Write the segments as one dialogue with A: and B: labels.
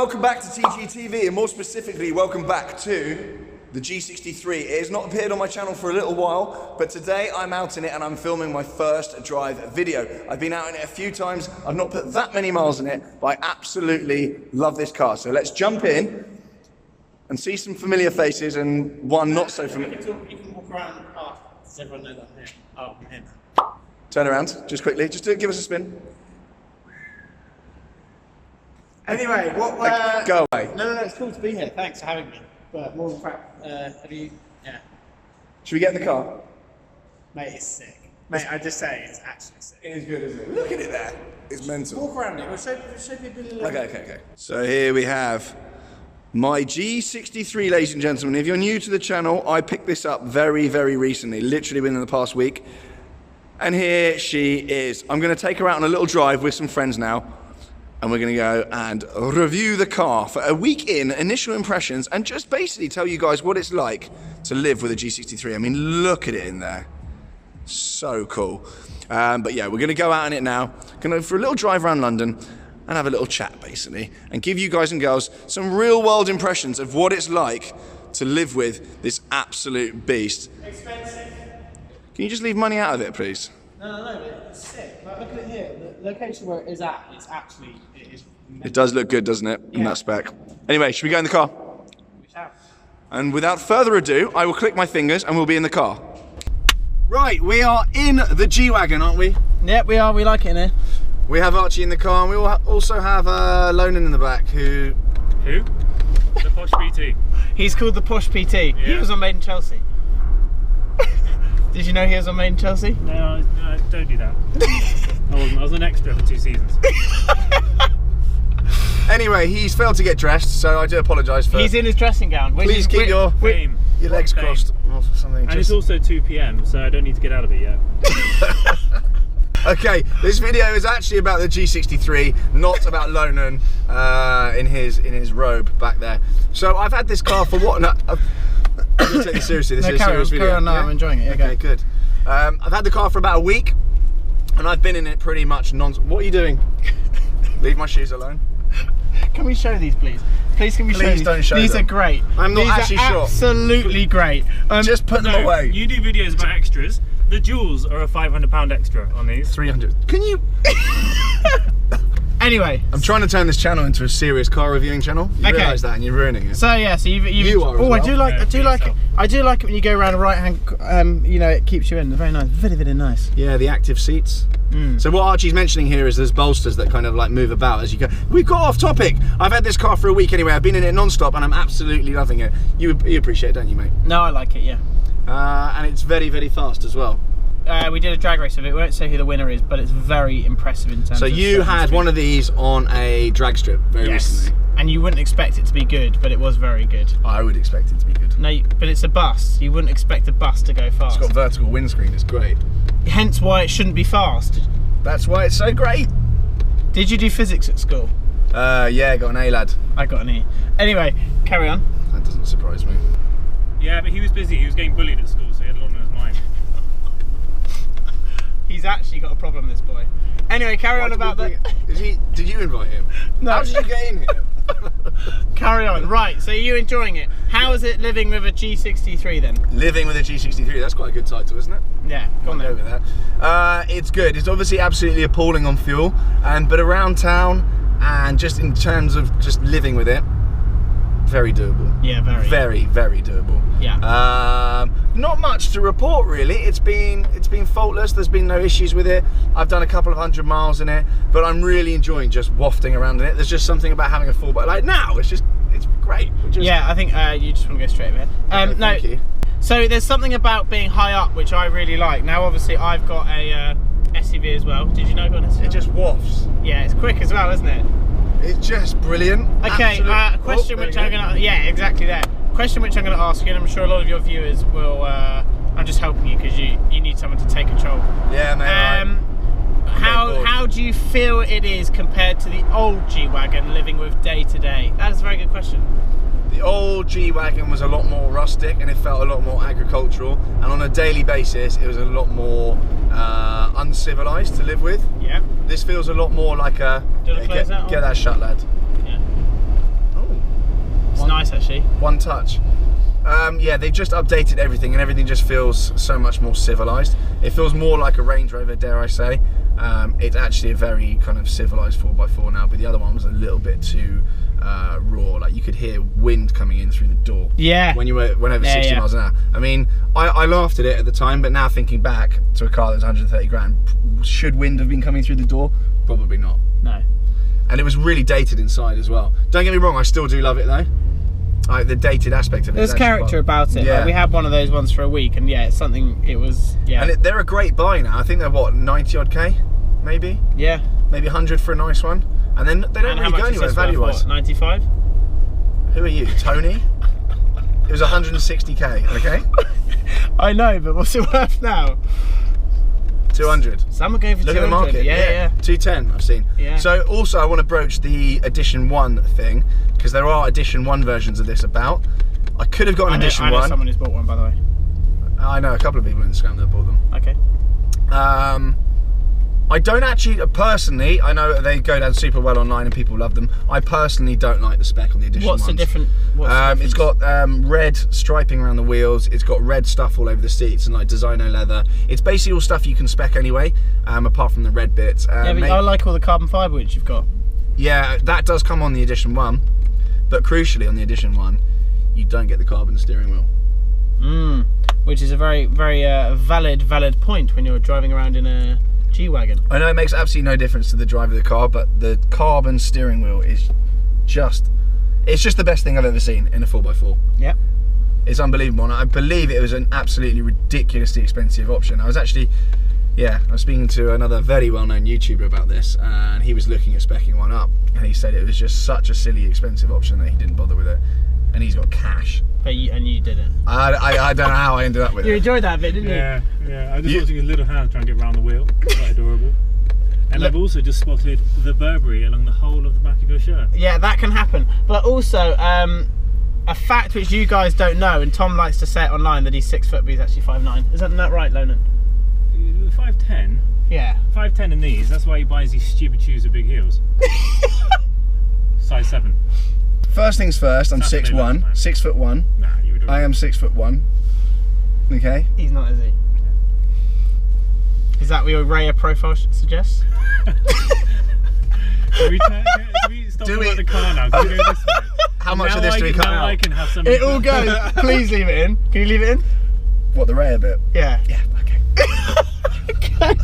A: welcome back to TGTV, and more specifically, welcome back to the G63. It has not appeared on my channel for a little while, but today I'm out in it and I'm filming my first drive video. I've been out in it a few times, I've not put that many miles in it, but I absolutely love this car. So let's jump in and see some familiar faces and one not so familiar.
B: You can walk around the car. Does everyone know that I'm here? Oh, I'm here.
A: Turn around, just quickly, just give us a spin.
B: Anyway, what
A: go away.
B: No, it's cool to be here. Thanks for having me. But more than fact, have you? Yeah.
A: Should we get in the car?
B: Mate, it's sick. Mate, I just say it's actually sick.
A: It is good, isn't it? Look at it there. It's mental.
B: Walk around it. We'll show people.
A: Okay. So here we have my G63, ladies and gentlemen. If you're new to the channel, I picked this up very, very recently, literally within the past week. And here she is. I'm going to take her out on a little drive with some friends now. And we're going to go and review the car for a week in, initial impressions, and just basically tell you guys what it's like to live with a G63. I mean, look at it in there. So cool. But yeah, we're going to go out in it now. Going to go for a little drive around London and have a little chat, basically, and give you guys and girls some real-world impressions of what it's like to live with this absolute beast.
B: Expensive.
A: Can you just leave money out of it, please?
B: No, it's sick. Like, look at it here. The location where it is at, it is.
A: It does look good, doesn't it? Yeah. In that spec. Anyway, should we go in the car?
B: We shall.
A: And without further ado, I will click my fingers and we'll be in the car. Right, we are in the G-Wagon, aren't we?
B: Yep, we are. We like it in here.
A: We have Archie in the car, and we also have Lonan in the back, who?
C: The Posh PT.
B: He's called the Posh PT. Yeah. He was on Made in Chelsea. Did you know he was on Made in Chelsea?
C: No, don't do that. I wasn't. I was an extra for 2 seasons.
A: Anyway, he's failed to get dressed, so I do apologise for...
B: He's in his dressing gown.
A: Please keep your legs crossed or something.
C: And it's also 2 PM, so I don't need to get out of it yet.
A: Okay, this video is actually about the G63, not about Lonan in his robe back there. So I've had this car for what? No, take this seriously. This is a serious video.
B: Carry on now. Yeah? I'm enjoying it.
A: Okay, good. I've had the car for about a week, and I've been in it pretty much non-stop. What are you doing? Leave my shoes alone.
B: Can we show these, please? Please, can we show these?
A: Please don't show
B: these.
A: them.
B: These are great.
A: I'm not actually sure.
B: Absolutely great.
A: Just put them away.
C: You do videos about extras. The jewels are a £500 extra on these.
A: 300. Can you?
B: Anyway,
A: I'm trying to turn this channel into a serious car reviewing channel. You realise that, and you're ruining it.
B: So yeah, so you are.
A: Oh,
B: well. I do like it. I do like it when you go around a right hand. You know, it keeps you in. They're very nice. Very nice.
A: Yeah, the active seats. So what Archie's mentioning here is there's bolsters that kind of like move about as you go. We've got off topic. I've had this car for a week anyway. I've been in it non-stop and I'm absolutely loving it. You appreciate it, don't you, mate?
B: No, I like it. Yeah.
A: And it's very, very fast as well.
B: We did a drag race of it. We won't say who the winner is, but it's very impressive in terms.
A: So you had one of these on a drag strip very recently.
B: And you wouldn't expect it to be good, but it was very good.
A: I would expect it to be good.
B: No, but it's a bus. You wouldn't expect a bus to go fast.
A: It's got vertical windscreen. It's great.
B: Hence why it shouldn't be fast.
A: That's why it's so great.
B: Did you do physics at school?
A: Yeah, got an A, lad.
B: I got an E. Anyway, carry on.
A: That doesn't surprise me.
C: Yeah, but he was busy. He was getting bullied at school, so he had a lot on his mind.
B: He's actually got a problem, this boy. Anyway, carry on about that.
A: Did you invite him? No. How did you get in here?
B: Carry on. Right, so are you enjoying it? How is it living with a G63 then?
A: Living with a G63, that's quite a good title, isn't it?
B: Yeah, go on
A: over that. It's good. It's obviously absolutely appalling on fuel, but around town and just in terms of just living with it, very doable.
B: Yeah, very.
A: Very doable.
B: Yeah.
A: Not much to report really. It's been faultless. There's been no issues with it. I've done a couple of 100 miles in it, but I'm really enjoying just wafting around in it. There's just something about having a full bike. Like now, it's great.
B: Yeah, I think you just want to go straight ahead.
A: Okay,
B: no.
A: Thank you.
B: So there's something about being high up which I really like. Now, obviously, I've got a SUV as well. Did you know I got an SUV?
A: It just wafts.
B: Yeah, it's quick as well, isn't it?
A: It's just brilliant.
B: Okay, question which I'm going to... Yeah, exactly that. Question which I'm going to ask you, and I'm sure a lot of your viewers will... I'm just helping you because you need someone to take control.
A: Yeah, mate.
B: How do you feel it is compared to the old G-Wagon living with day to day? That's a very good question.
A: The old G-Wagon was a lot more rustic and it felt a lot more agricultural, and on a daily basis it was a lot more uncivilized to live with.
B: Yeah.
A: This feels a lot more like a...
B: Do you want to close that on?
A: Get that shut, lad.
B: Yeah. nice actually.
A: One touch. Yeah, they've just updated everything, and everything just feels so much more civilized. It feels more like a Range Rover, dare I say. It's actually a very kind of civilized 4x4 now, but the other one was a little bit too raw. Like you could hear wind coming in through the door.
B: Yeah.
A: When you went over 60 miles an hour. I mean, I laughed at it at the time, but now thinking back to a car that was 130 grand, should wind have been coming through the door? Probably not.
B: No.
A: And it was really dated inside as well. Don't get me wrong, I still do love it though. Like the dated aspect of it.
B: There's character about it.
A: Yeah.
B: Like we had one of those ones for a week, and yeah, it's something. It was
A: And they're a great buy now. I think they're what, 90 odd K, maybe.
B: Yeah.
A: Maybe 100 for a nice one, and then they don't really go anywhere value wise.
B: 95.
A: Who are you, Tony? It was 160K. Okay.
B: I know, but what's it worth now?
A: 200.
B: Someone gave it 200.
A: Look at the market.
B: Yeah.
A: 210. I've seen.
B: Yeah.
A: So also, I want to broach the Edition 1 thing, because there are Edition 1 versions of this about. I could have got an Edition 1.
B: I know someone who's bought one, by the way.
A: I know a couple of people in Instagram that bought them.
B: Okay.
A: I don't actually, personally, I know they go down super well online and people love them. I personally don't like the spec on the Edition 1s.
B: What's the difference?
A: It's got red striping around the wheels. It's got red stuff all over the seats and like designer leather. It's basically all stuff you can spec anyway, apart from the red bits.
B: Yeah, but I like all the carbon fibre which you've got.
A: Yeah, that does come on the Edition 1, but crucially on the Edition 1, you don't get the carbon steering wheel.
B: Which is a very, very valid point when you're driving around in a G-Wagon.
A: I know it makes absolutely no difference to the drive of the car, but the carbon steering wheel is just, it's just the best thing I've ever seen in a 4x4.
B: Yep.
A: It's unbelievable, and I believe it was an absolutely ridiculously expensive option. I was actually, I was speaking to another very well-known YouTuber about this, and he was looking at speccing one up, and he said it was just such a silly expensive option that he didn't bother with it, and he's got cash.
B: But you didn't.
A: I don't know how I ended up with it.
B: You enjoyed that bit, didn't you?
C: Yeah. I was just watching his little hand trying to get around the wheel. Quite adorable. And I've also just spotted the Burberry along the whole of the back of your shirt.
B: Yeah, that can happen. But also, a fact which you guys don't know, and Tom likes to say it online, that he's 6 foot, but he's actually 5'9". Isn't that right, Lonan?
C: 5'10".
B: Yeah.
C: 5'10" in these. That's why he buys these stupid shoes with big heels. Size 7.
A: First things first, I'm 6'1", 6'1".
C: Nah, you were doing
A: I am 6'1". Okay.
B: He's not, is he? Is that what your Raya profile suggests?
C: Can we stop talking about the car now? Can we go this way?
A: How much of this do we cut out?
C: I can have something.
B: It all goes. Please leave it in. Can you leave it in?
A: What, the Raya bit?
B: Yeah.
A: Yeah, okay.
B: Okay.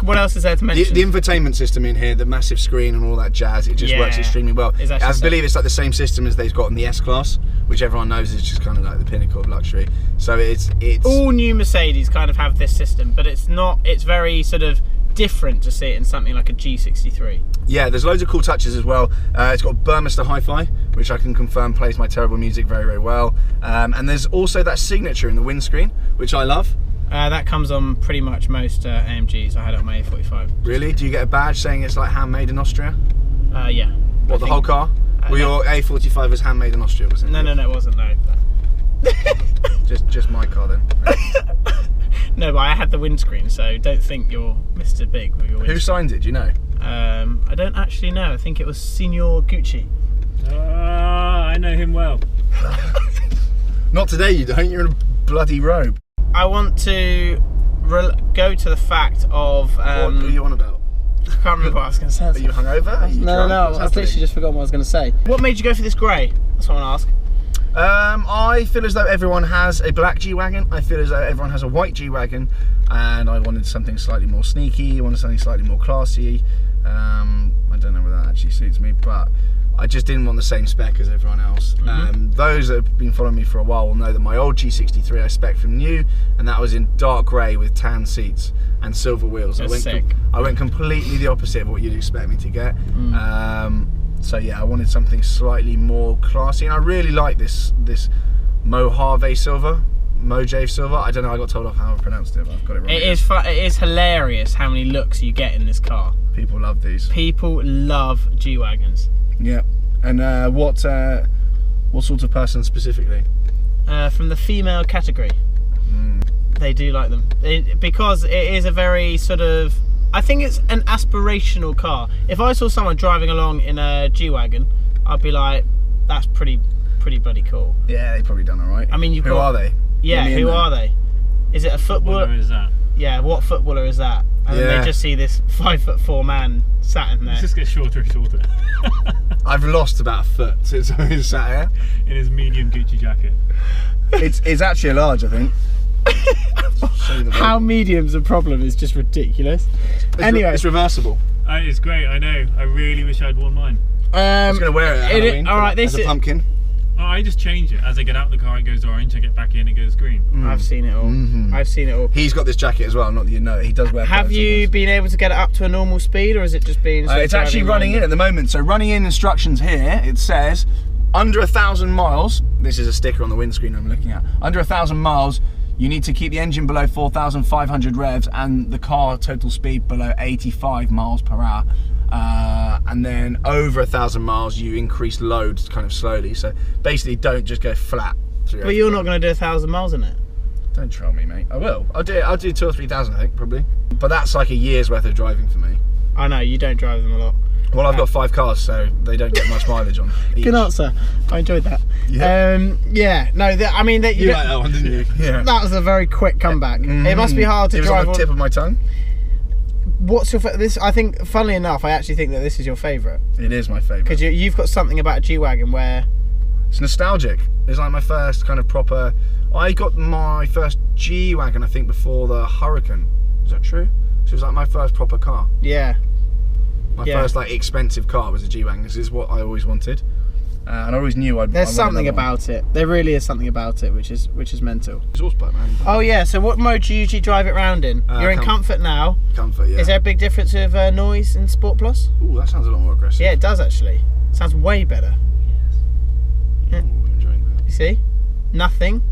B: What else is there to mention?
A: The infotainment system in here, the massive screen and all that jazz, it just works extremely well. I believe it's like the same system as they've got in the S-Class, which everyone knows is just kind of like the pinnacle of luxury. So it's
B: all new Mercedes kind of have this system, but it's not. It's very sort of different to see it in something like a G63.
A: Yeah, there's loads of cool touches as well. It's got Burmester Hi-Fi, which I can confirm plays my terrible music very, very well. And there's also that signature in the windscreen, which I love.
B: That comes on pretty much most AMGs. I had it on my A45.
A: Really? Do you get a badge saying it's like handmade in Austria?
B: Yeah.
A: What, the whole car? Well, your A45 was handmade in Austria, wasn't it?
B: No, it wasn't, no.
A: just my car then.
B: No, but I had the windscreen, so don't think you're Mr. Big with your windscreen.
A: Who signed it, do you know?
B: I don't actually know. I think it was Signor Gucci.
C: I know him well.
A: Not today you don't, you're in a bloody robe.
B: I want to go to the fact of...
A: what are you on about?
B: I can't remember what I was going to say.
A: Are you hungover? Are you drunk?
B: No, I've literally just forgotten what I was going to say. What made you go for this grey? That's what I want to ask.
A: I feel as though everyone has a black G-Wagon. I feel as though everyone has a white G-Wagon, and I wanted something slightly more sneaky. I wanted something slightly more classy. I don't know whether that actually suits me, but I just didn't want the same spec as everyone else. Those that have been following me for a while will know that my old G63 I spec'd from new, and that was in dark grey with tan seats and silver wheels. I went completely the opposite of what you'd expect me to get. So yeah, I wanted something slightly more classy, and I really like this Mojave silver. I don't know, I got told off how I pronounced it, but I've got it wrong.
B: It is hilarious how many looks you get in this car.
A: People love these.
B: People love G-Wagons.
A: Yeah. And what sort of person specifically?
B: From the female category. They do like them. Because it is a very sort of... I think it's an aspirational car. If I saw someone driving along in a G-Wagon, I'd be like, that's pretty pretty bloody cool.
A: Yeah, they've probably done all right.
B: I mean,
A: who are they?
B: Yeah, who are they? Is it a footballer?
C: What is that?
B: Yeah, what footballer is that? And then they just see this 5'4" man sat in there.
C: It just gets shorter and shorter.
A: I've lost about a foot since I was sat here.
C: In his medium Gucci jacket.
A: It's actually a large, I think.
B: How medium's a problem is just ridiculous. Anyway,
A: it's reversible.
C: It's great, I know. I really wish I'd worn mine.
A: I was going to wear it at Halloween.
B: All right, this
A: as a
B: is
A: pumpkin.
C: Oh, I just change it. As I get out the car, it goes orange. I get back in, it goes green.
B: I've seen it all. I've seen it all.
A: He's got this jacket as well. Not that you know it. He does wear.
B: Have you been able to get it up to a normal speed, or is it just being?
A: It's actually running in at the moment. So running in instructions here. It says under 1,000 miles. This is a sticker on the windscreen I'm looking at. Under 1,000 miles, you need to keep the engine below 4,500 revs and the car total speed below 85 miles per hour. And then over 1,000 miles, you increase load kind of slowly. So basically, don't just go flat through.
B: But you're not going to do 1,000 miles in it.
A: Don't troll me, mate. I will. I'll do 2,000 or 3,000, I think, probably. But that's like a year's worth of driving for me.
B: I know you don't drive them a lot.
A: Well, I've got 5 cars, so they don't get much mileage on each.
B: Good answer. I enjoyed that.
A: Yeah.
B: Yeah. No, I mean that
A: you like that one, didn't you? Yeah.
B: That was a very quick comeback. It must be hard to drive.
A: It was on the tip of my tongue.
B: What's your this? I think, funnily enough, I actually think that this is your favourite.
A: It is my favourite.
B: Because you've got something about a G-Wagon where
A: it's nostalgic. It's like my first kind of proper. I got my first G-Wagon, I think, before the Hurricane. Is that true? So it was like my first proper car.
B: Yeah.
A: My first like expensive car was a G-Wagon. This is what I always wanted, and I always knew I'd.
B: There's something about it. There really is something about it, which is mental.
A: It's horsepower, man.
B: Oh yeah. So what mode do you usually drive it round in? You're in Comfort now.
A: Comfort, yeah.
B: Is there a big difference with noise in Sport Plus?
A: Ooh, that sounds a lot more aggressive.
B: Yeah, it does actually. Sounds way better.
C: Yes.
A: Ooh, I'm enjoying that.
B: You see? Nothing.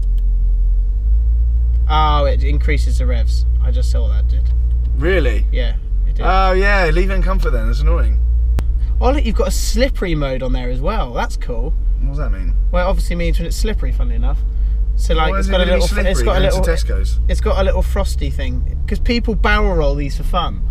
B: Oh, it increases the revs. I just saw that, did.
A: Really?
B: Yeah.
A: Oh yeah, leave it in comfort then. That's annoying.
B: Oh look, you've got a slippery mode on there as well. That's cool.
A: What does that mean?
B: Well, it obviously means when it's slippery. Funnily enough. So like,
A: Why
B: it's
A: is
B: got a
A: it really
B: little.
A: slippery?
B: It's got a little.
A: Tesco's.
B: It's got a little frosty thing because people barrel roll these for fun.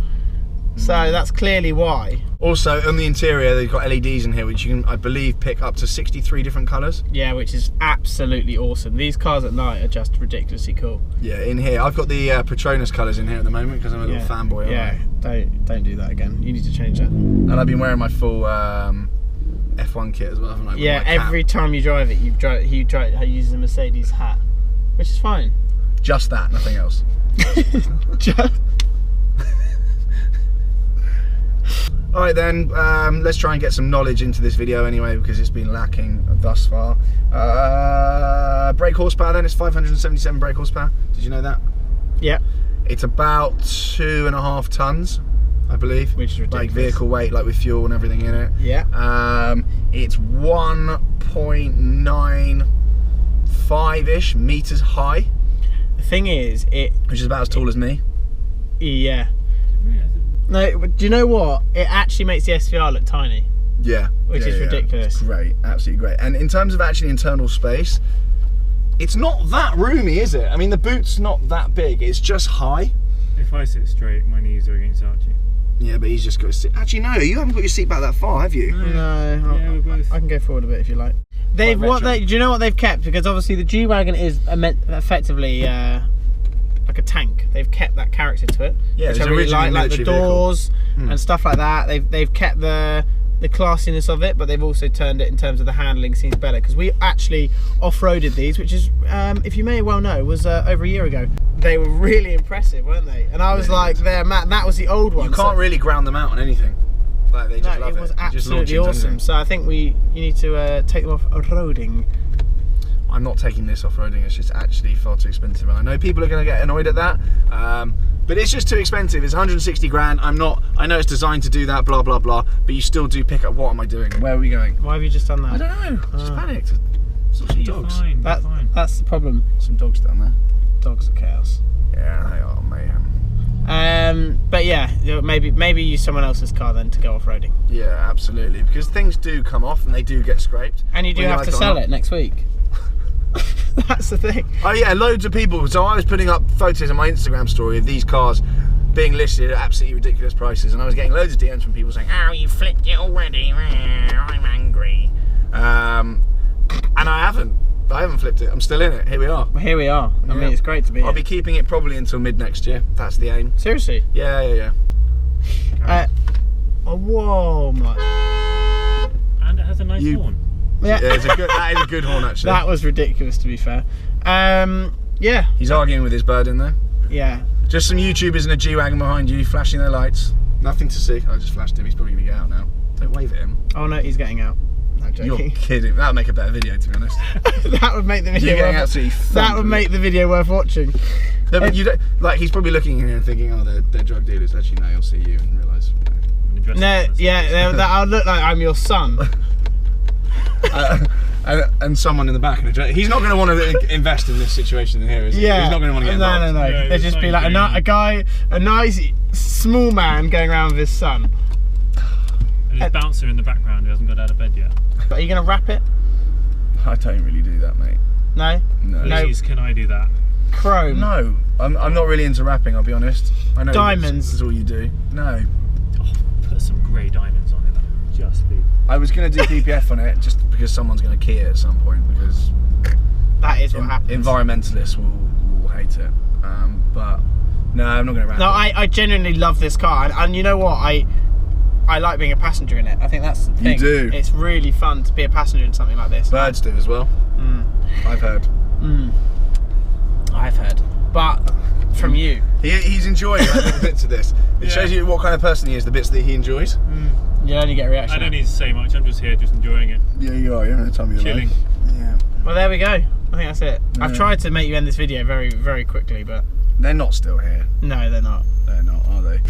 B: So that's clearly why.
A: Also, on the interior, they've got LEDs in here, which you can, I believe, pick up to 63 different colours.
B: Yeah, which is absolutely awesome. These cars at night are just ridiculously cool.
A: Yeah, in here, I've got the Patronus colours in here at the moment because I'm a little fanboy.
B: Yeah, don't do that again. You need to change that.
A: And I've been wearing my full F1 kit as well, haven't I?
B: Yeah, every time you drive it, he uses a Mercedes hat, which is fine.
A: Just that, nothing else. Alright then, let's try and get some knowledge into this video anyway, because it's been lacking thus far. Brake horsepower then, it's 577 brake horsepower. Did you know that?
B: Yeah.
A: It's about 2.5 tons, I believe.
B: Which is ridiculous.
A: Like vehicle weight, like with fuel and everything in it.
B: Yeah.
A: It's 1.95-ish meters high.
B: The thing is,
A: which is about as tall as me.
B: Yeah. No, do you know what? It actually makes the SVR look tiny.
A: Yeah.
B: Which is ridiculous.
A: It's great, absolutely great. And in terms of actually internal space, it's not that roomy, is it? I mean, the boot's not that big. It's just high.
C: If I sit straight, my knees are against Archie.
A: Yeah, but he's just got to sit. Actually, no, you haven't got your seat back that far, have you?
B: No.
C: Yeah, we're both.
B: I can go forward a bit if you like. Do you know what they've kept? Because obviously the G-Wagon is effectively like a tank. They've kept that character to it.
A: Yeah,
B: which I really like the doors and stuff like that. They've kept the classiness of it, but they've also turned it in terms of the handling seems better. Because we actually off-roaded these, which is, if you may well know, was over a year ago. They were really impressive, weren't they? And I was like, there, Matt, that was the old one.
A: You can't really ground them out on anything. Like, they just love
B: it was absolutely awesome. So I think you need to take them off-roading.
A: I'm not taking this off-roading, it's just actually far too expensive, and I know people are going to get annoyed at that, but it's just too expensive. It's 160 grand. I know it's designed to do that, blah blah blah, but you still do pick up. What am I doing? Where are we going?
B: Why have you just done that?
A: I don't know, I just panicked. Saw some dogs.
C: Fine,
B: that's the problem.
A: Some dogs down there.
B: Dogs are chaos.
A: Yeah, they are mayhem.
B: But yeah, maybe use someone else's car then to go off-roading.
A: Yeah, absolutely, because things do come off and they do get scraped.
B: And you do have to sell it next week. That's the thing.
A: Oh yeah, loads of people. So I was putting up photos on my Instagram story of these cars being listed at absolutely ridiculous prices, and I was getting loads of DMs from people saying, "Oh, you flipped it already. I'm angry." And And I haven't flipped it. I'm still in it. Here we are.
B: Well, here we are. I mean, it's great to be
A: I'll be keeping it probably until mid next year. That's the aim.
B: Seriously?
A: Yeah.
B: Oh, whoa, my.
C: And it has a nice horn.
B: Yeah.
A: That is a good horn, actually.
B: That was ridiculous, to be fair. Yeah.
A: He's arguing with his bird in there.
B: Yeah.
A: Just some YouTubers in a G-Wagon behind you, flashing their lights. Nothing to see. I just flashed him. He's probably going to get out now. Don't wave at him.
B: Oh, no, he's getting out. I'm joking.
A: You're kidding. That would make a better video, to be honest.
B: That would make the video.
A: You're getting absolutely thumped.
B: That would make the video worth watching.
A: No, but you don't, like, he's probably looking in here and tking, oh, they're drug dealers. Actually, no, he'll see you and realise.
B: No, yeah, I'll look like I'm your son.
A: And someone in the back. He's not going to want to invest in this situation in here, is he?
B: Yeah.
A: He's not going to want to get involved.
B: No.
C: Yeah,
B: There'd just be like a nice small man going around with his son.
C: And his bouncer in the background who hasn't got out of bed yet.
B: Are you going to wrap it?
A: I don't really do that, mate.
B: No?
C: Please, can I do that?
B: Chrome?
A: No. I'm not really into wrapping, I'll be honest. I know
B: Diamonds?
A: This is all you do. No.
C: Oh, put some grey diamonds on it. That would just be...
A: I was going to do PPF on it just because someone's going to key it at some point, because
B: That is what happens.
A: environmentalists will hate it. But no, I'm not going to wrap it.
B: No, I genuinely love this car, and you know what? I like being a passenger in it. I think that's the thing.
A: You do.
B: It's really fun to be a passenger in something like this.
A: Birds do as well. I've heard.
B: I've heard. But from you.
A: He's enjoying like, little bits of this. It shows you what kind of person he is, the bits that he enjoys.
B: You only get a reaction.
C: I don't need to say much, I'm just here, just enjoying it.
A: Yeah, you are. You're having a time of your
C: Chilling.
A: life. Yeah.
B: Well, there we go. I think that's it.
A: Yeah.
B: I've tried to make you end this video very, very quickly, but
A: They're not still here.
B: no, they're not.
A: They're not, are they?